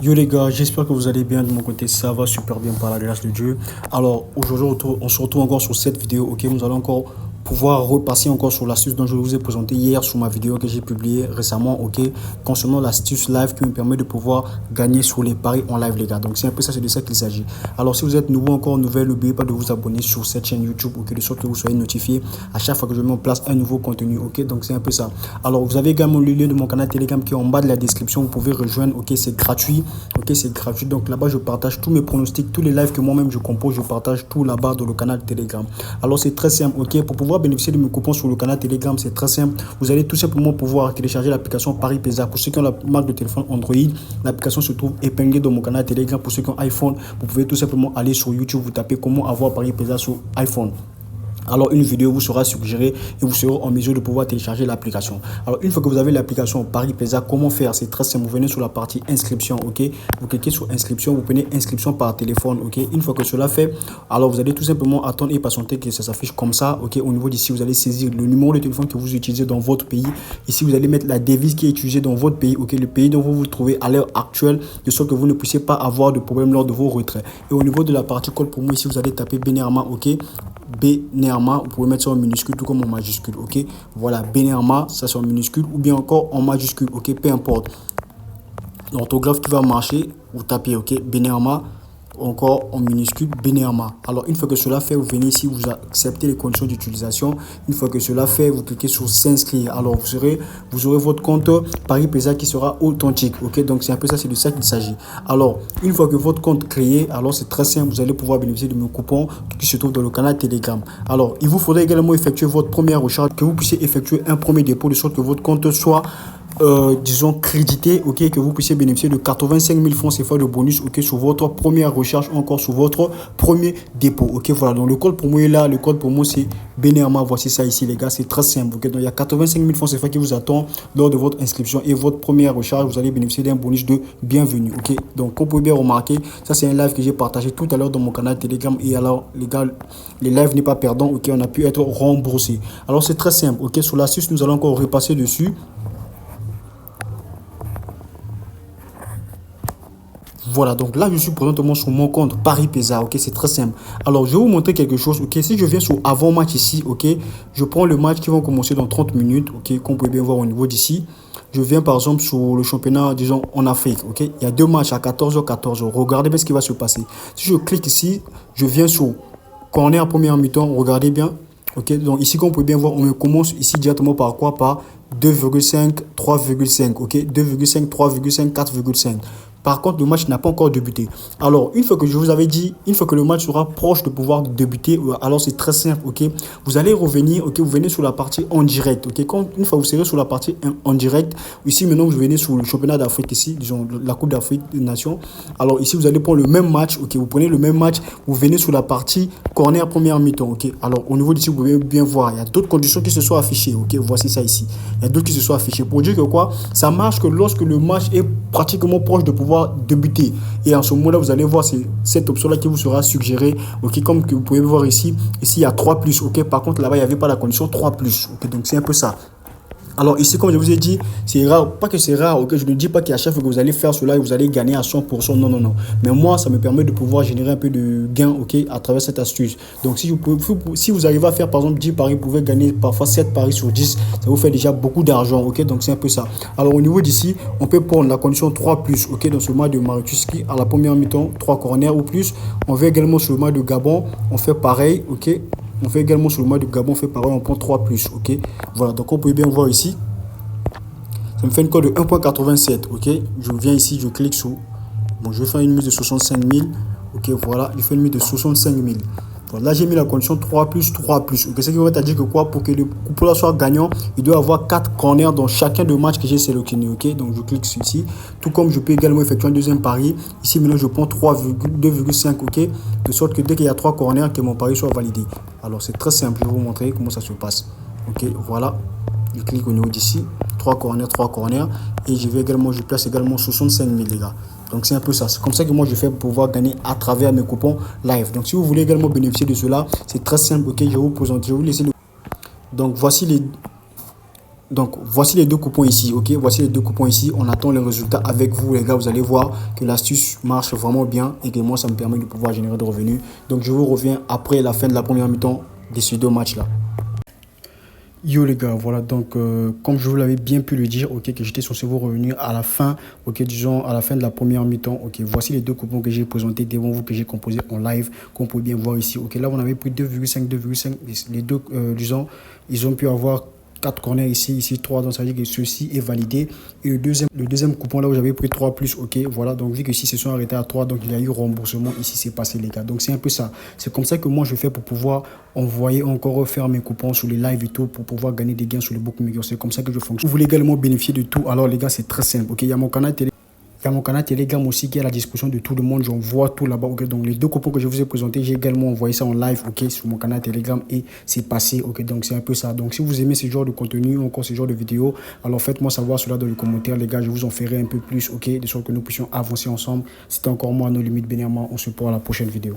Yo les gars, j'espère que vous allez bien de mon côté, ça va super bien par la grâce de Dieu. Alors aujourd'hui on se retrouve encore sur cette vidéo, ok, nous allons encore pouvoir repasser encore sur l'astuce dont je vous ai présenté hier sur ma vidéo que j'ai publiée récemment, ok, concernant l'astuce live qui me permet de pouvoir gagner sur les paris en live les gars. Donc c'est un peu ça, c'est de ça qu'il s'agit. Alors si vous êtes nouveau encore nouvelle, n'oubliez pas de vous abonner sur cette chaîne YouTube, ok, de sorte que vous soyez notifié à chaque fois que je mets en place un nouveau contenu, ok, donc c'est un peu ça. Alors vous avez également le lien de mon canal Telegram qui est en bas de la description, vous pouvez rejoindre, ok, c'est gratuit. Ok, c'est gratuit. Donc là-bas, je partage tous mes pronostics, tous les lives que moi-même je compose, je partage tout là-bas dans le canal Telegram. Alors c'est très simple, ok. Pour pouvoir bénéficier de mes coupons sur le canal Telegram, c'est très simple. Vous allez tout simplement pouvoir télécharger l'application Paris Pesa. Pour ceux qui ont la marque de téléphone Android, l'application se trouve épinglée dans mon canal Telegram. Pour ceux qui ont iPhone, vous pouvez tout simplement aller sur YouTube, vous tapez comment avoir Paris Pesa sur iPhone. Alors une vidéo vous sera suggérée et vous serez en mesure de pouvoir télécharger l'application. Alors une fois que vous avez l'application Paris Pesa, comment faire? C'est très simple, vous venez sur la partie inscription, ok, vous cliquez sur inscription, vous prenez inscription par téléphone, ok. Une fois que cela fait, alors vous allez tout simplement attendre et patienter que ça s'affiche comme ça, ok. Au niveau d'ici, vous allez saisir le numéro de téléphone que vous utilisez dans votre pays. Ici vous allez mettre la devise qui est utilisée dans votre pays, ok, le pays dont vous vous trouvez à l'heure actuelle, de sorte que vous ne puissiez pas avoir de problème lors de vos retraits. Et au niveau de la partie code promo, ici vous allez taper Benérama, ok. Benérama, vous pouvez mettre ça en minuscule tout comme en majuscule, ok. Voilà, Benérama, ça c'est en minuscule ou bien encore en majuscule, ok, peu importe. L'orthographe qui va marcher, vous tapez, ok, Benérama, encore en minuscule, Benérama. Alors une fois que cela fait, vous venez ici, vous acceptez les conditions d'utilisation. Une fois que cela fait, vous cliquez sur s'inscrire. Alors vous aurez votre compte Paris Pesa qui sera authentique, ok. Donc c'est un peu ça, c'est de ça qu'il s'agit. Alors une fois que votre compte créé, alors c'est très simple, vous allez pouvoir bénéficier de mes coupons qui se trouvent dans le canal Telegram. Alors il vous faudrait également effectuer votre première recharge, que vous puissiez effectuer un premier dépôt de sorte que votre compte soit disons crédité, ok, que vous puissiez bénéficier de 85 000 francs CFA de bonus, ok, sur votre première recherche, encore sur votre premier dépôt, ok. Voilà, donc le code promo est là, le code promo c'est Benérama. Voici ça ici les gars, c'est très simple, ok. Donc il y a 85 000 francs CFA qui vous attend lors de votre inscription et votre première recharge, vous allez bénéficier d'un bonus de bienvenue, ok. Donc comme vous pouvez bien remarquer, ça c'est un live que j'ai partagé tout à l'heure dans mon canal Telegram. Et alors les gars, les lives n'est pas perdant, ok, on a pu être remboursé. Alors c'est très simple, ok. Sur l'astuce, nous allons encore repasser dessus. Voilà, donc là, je suis présentement sur mon compte Paris Pesa, ok, c'est très simple. Alors, je vais vous montrer quelque chose, ok. Si je viens sur avant-match ici, ok, je prends le match qui va commencer dans 30 minutes, ok, comme vous pouvez bien voir au niveau d'ici. Je viens par exemple sur le championnat, disons, en Afrique, ok. Il y a deux matchs à 14h, 14h. Regardez bien ce qui va se passer. Si je clique ici, je viens sur corner première mi-temps, regardez bien, ok. Donc ici, comme vous pouvez bien voir, on me commence ici directement par quoi? Par 2,5, 3,5, ok, 2,5, 3,5, 4,5. Par contre, le match n'a pas encore débuté. Alors, une fois que je vous avais dit, une fois que le match sera proche de pouvoir débuter, alors c'est très simple, ok. Vous allez revenir, ok, vous venez sur la partie en direct, ok. Quand, une fois que vous serez sur la partie en direct, ici maintenant vous venez sur le championnat d'Afrique ici, disons la Coupe d'Afrique des Nations. Alors ici vous allez prendre le même match, ok. Vous prenez le même match, vous venez sur la partie corner première mi-temps, ok. Alors au niveau d'ici, vous pouvez bien voir, il y a d'autres conditions qui se sont affichées, ok. Voici ça ici. Il y a d'autres qui se sont affichées pour dire que quoi, ça marche que lorsque le match est pratiquement proche de pouvoir débuter. Et en ce moment-là, vous allez voir cette option-là qui vous sera suggérée. Ok, comme que vous pouvez voir ici, il y a 3 plus. Ok, par contre, là-bas, il n'y avait pas la condition 3 plus. Ok, donc c'est un peu ça. Alors ici, comme je vous ai dit, c'est rare, pas que c'est rare, ok, je ne dis pas qu'à chaque fois que vous allez faire cela, vous allez gagner à 100%, non, non, non. Mais moi, ça me permet de pouvoir générer un peu de gain, ok, à travers cette astuce. Donc si vous arrivez à faire par exemple 10 paris, vous pouvez gagner parfois 7 paris sur 10, ça vous fait déjà beaucoup d'argent, ok, donc c'est un peu ça. Alors au niveau d'ici, on peut prendre la condition 3 plus, ok, dans ce match de Marituski à la première mi-temps, 3 corners ou plus. On veut également sur le match de Gabon, on fait pareil, ok. On fait également sur le match de Gabon, on fait pareil, on prend 3 plus, ok. Voilà, donc on peut bien voir ici. Ça me fait une cote de 1,87, ok. Je viens ici, je clique sur... Bon, je vais faire une mise de 65 000, ok, voilà. Je fais une mise de 65 000. Voilà, là, j'ai mis la condition 3 plus, 3 plus. Ok, ce qui veut dire que quoi, pour que le coupon soit gagnant, il doit avoir 4 corners dans chacun des matchs que j'ai sélectionné, ok. Donc, je clique sur ici. Tout comme je peux également effectuer un deuxième pari. Ici, maintenant, je prends 2,5, ok. De sorte que dès qu'il y a 3 corners, que mon pari soit validé. Alors, c'est très simple. Je vais vous montrer comment ça se passe. Ok, voilà. Je clique au niveau d'ici. 3 corners. Et je place également 65 000, les gars. Donc c'est un peu ça. C'est comme ça que moi je fais pour pouvoir gagner à travers mes coupons live. Donc si vous voulez également bénéficier de cela, c'est très simple. Ok, je vais vous présenter. Je vais vous laisser le... Donc voici les... Donc, voici les deux coupons ici, ok? Voici les deux coupons ici. On attend les résultats avec vous, les gars. Vous allez voir que l'astuce marche vraiment bien et que moi, ça me permet de pouvoir générer des revenus. Donc, je vous reviens après la fin de la première mi-temps de ces deux matchs-là. Yo les gars, voilà donc comme je vous l'avais bien pu le dire, ok, que j'étais censé vous revenir à la fin, ok, disons à la fin de la première mi-temps, ok, voici les deux coupons que j'ai présentés devant vous, que j'ai composés en live, qu'on peut bien voir ici, ok, là on avait pris 2,5, les deux, disons, ils ont pu avoir 4 corners ici 3, donc ça veut dire que ceci est validé. Et le deuxième coupon là où j'avais pris 3 plus, ok, voilà, donc vu que ici se sont arrêtés à 3, donc il y a eu remboursement, ici c'est passé les gars. Donc c'est un peu ça, c'est comme ça que moi je fais pour pouvoir envoyer encore faire mes coupons sur les lives et tout, pour pouvoir gagner des gains sur les bookmakers. C'est comme ça que je fonctionne. Vous voulez également bénéficier de tout, alors les gars c'est très simple, ok, il y a mon canal télé. Il y a mon canal Telegram aussi qui est à la disposition de tout le monde. J'envoie tout là-bas. Okay? Donc, les deux coupons que je vous ai présentés, j'ai également envoyé ça en live, ok, sur mon canal Telegram et c'est passé. Ok? Donc, c'est un peu ça. Donc, si vous aimez ce genre de contenu ou encore ce genre de vidéo, alors faites-moi savoir cela dans les commentaires, les gars. Je vous en ferai un peu plus, ok, de sorte que nous puissions avancer ensemble. C'était encore moi, nos limites, bénémois. On se voit à la prochaine vidéo.